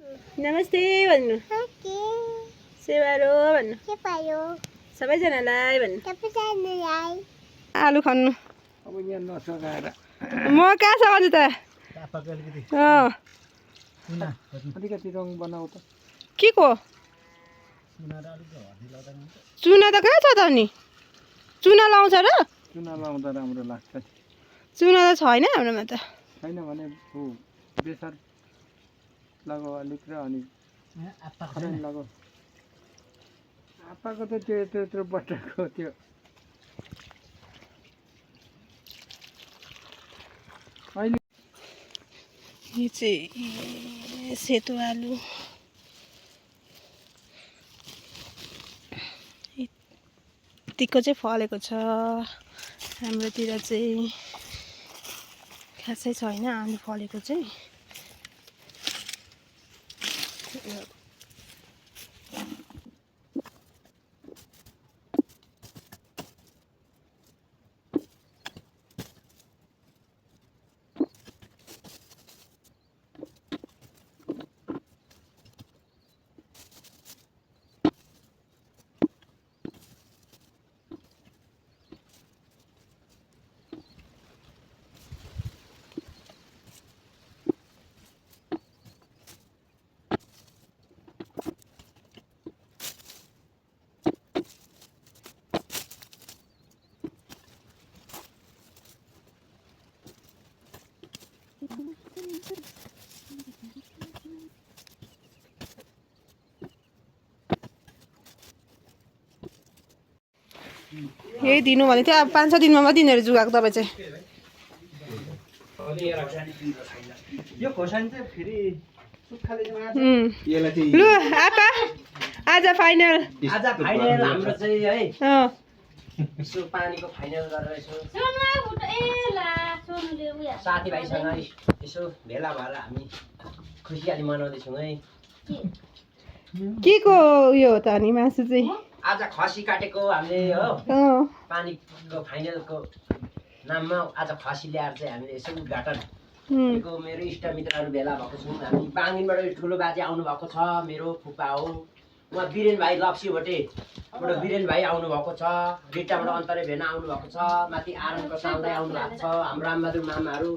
नमस्ते भन्नु सेवारो भन्नु सबैजनालाई भन्नु आलु खन्नु अब यहाँ नसकाएर म कहाँ छ अझ त अलिकति रङ बनाऊ त के को चुना त कहाँ छ त नि चुना लाउँछ र चुना लाउँदा राम्रो लाग्छ चुना त छैन हाम्रोमा त छैन भने बेसार लगाऊ अलिक र अनि खरानी लगाऊ आप्पाको त त्यो यत्रो बट्टाको त्यो अहिले यो चाहिँ सेतो आलु यतिको चाहिँ फलेको छ हाम्रोतिर चाहिँ खासै छैन आलु फलेको चाहिँ यही दिनु भने थियो अब 5-6 दिनमा मात्रै दिनेहरू जुगाएको तपाईँ चाहिँ लु आप्पा आज फाइनल हाम्रो चाहिँ है यसो पानीको फाइनल गरेर यसो साथीभाइसँग यसो भेला भएर हामी खुसियाली मनाउँदैछौँ है के को उयो हो त अनि मासु चाहिँ आज खसी काटेको हामीले हो पानीको फाइनलको नाममा आज खसी ल्याएर चाहिँ हामीले यसो उद्घाटन गरेको मेरो इष्टमित्रहरू भेला भएको छौँ हामी बाङिनबाट ठुलो बाजे आउनु भएको छ मेरो फुपा हो उहाँ वीरेन भाइ लप्सी भोटेबाट वीरेन भाइ आउनु भएको छ रिटाबाट अन्तरे भेना आउनु भएको छ माथि आरनको सालदाई आउनु भएको छ हाम्रो रामबहादुर मामाहरू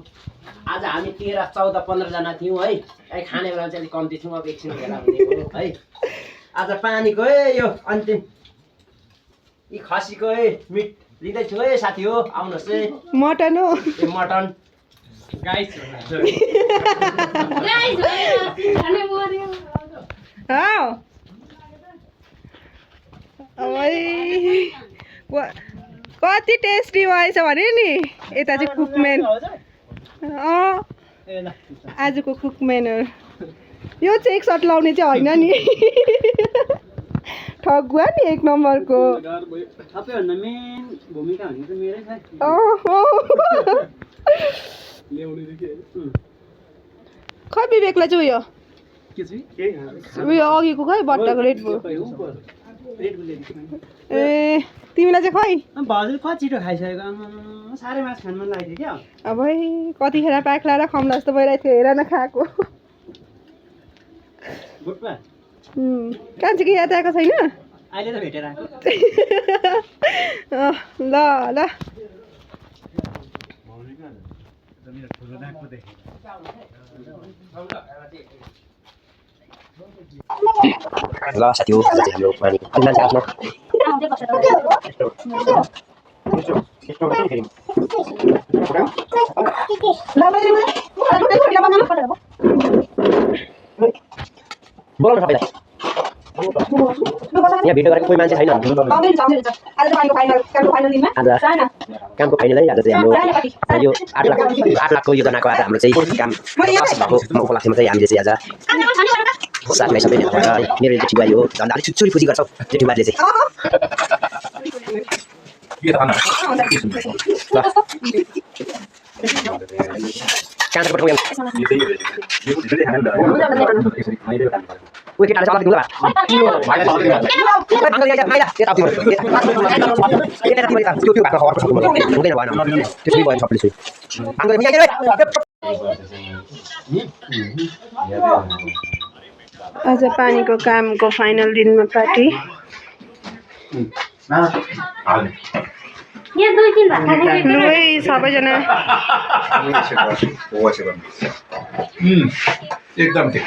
आज हामी 13, 14, 15 जना थियौँ है खाने बेला चाहिँ अलिक कम्ती थियौँ अब एकछिन भेला हुनेको है आज पानीको है यो अन्तिम यी खसीको है मिट लिँदैछु है साथी हो आउनुहोस् है मटन हो ए मटन गाइस कति टेस्टी भएछ भने नि यता चाहिँ कुकम्यान आजको कुकम्यानहरू यो चाहिँ 1 सर्ट लाउने चाहिँ होइन नि ठगुवा नि 1 नम्बरको सबैभन्दा मेन भूमिका हुने चाहिँ मेरै खै विवेकलाई चाहिँ उयो उयो अघिको खै बट्टाको रेड बुल ए तिमीलाई चाहिँ खै भाउजूले कति छिटो खाइसकेको साह्रै मासु खानु मन लागेको थियो क्या अब कतिखेर पाक्ला र खम्ला जस्तो भइरहेको थियो हेर न खाएको कान्छी कि याद आएको छैन अहिले त भेटेर आएको ल ल ल साथी हो आज चाहिँ हाम्रो पानी मान्छे आफ्नो बोलाउनु सबैलाई यहाँ भिडियो गरेको कोही मान्छे छैन आज कामको फाइनल है आज चाहिँ हाम्रो यो 8 लाखको योजनाको आज हाम्रो चाहिँ काम भएको उपलक्ष्यमा चाहिँ हामीले चाहिँ आज साथीभाइ सबै भेला भएर मेरो जेठी बुहारी हो झन् अलिक छुच्चुरी खुसी गर्छौँ जेठी बुहारीले चाहिँ कहाँ पठाउँ Wih, kita ada salah dulu lah. आज पानीको कामको फाइनल दिनमा पार्टी लु है सबैजना एकदम ठिक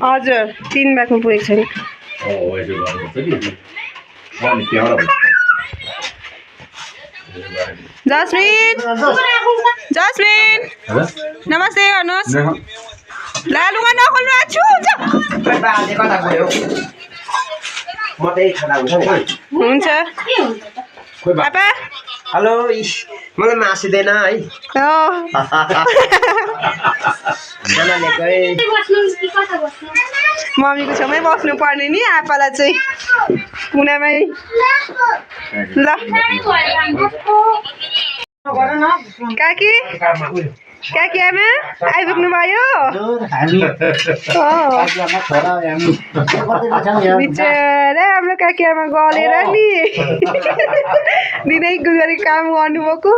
हजुर 3 भागमा पुगेको छैन जसमिन जसमिन नमस्ते भन्नुहोस् ला लुगा नखोल्नु आछु हुन्छ पापा हेलो मलाई मासिँदैन है मम्मीको छेउमै बस्नु पर्ने नि आपालाई चाहिँ कुनामै ल काकी काकी आमा आइपुग्नु भयो बिचरा हाम्रो काकी आमा गलेर नि दिनै गरी काम गर्नुभएको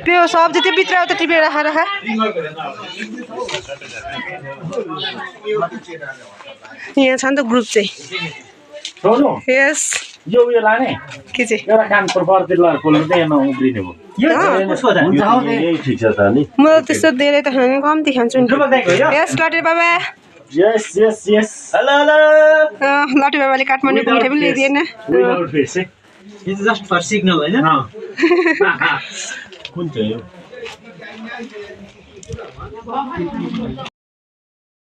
त्यो सब्जी त्यो भित्र त टिपेर राख यहाँ छ नि त ग्रुप चाहिँ यस यो उयो लाने के चाहिँ एउटा कानपुर बर्दिलर खोल्नु चाहिँ यहाँ उब्रिने भयो ठिक छ त नि म त्यस्तो धेरै त खानु कम्ती खान्छु नि यस लटे बाबा यस यस यस हेलो हेलो लटे बाबाले काठमाडौँको मिठाई पनि ल्याइदिएन इट्स जस्ट फर सिग्नल हैन कुन चाहिँ हो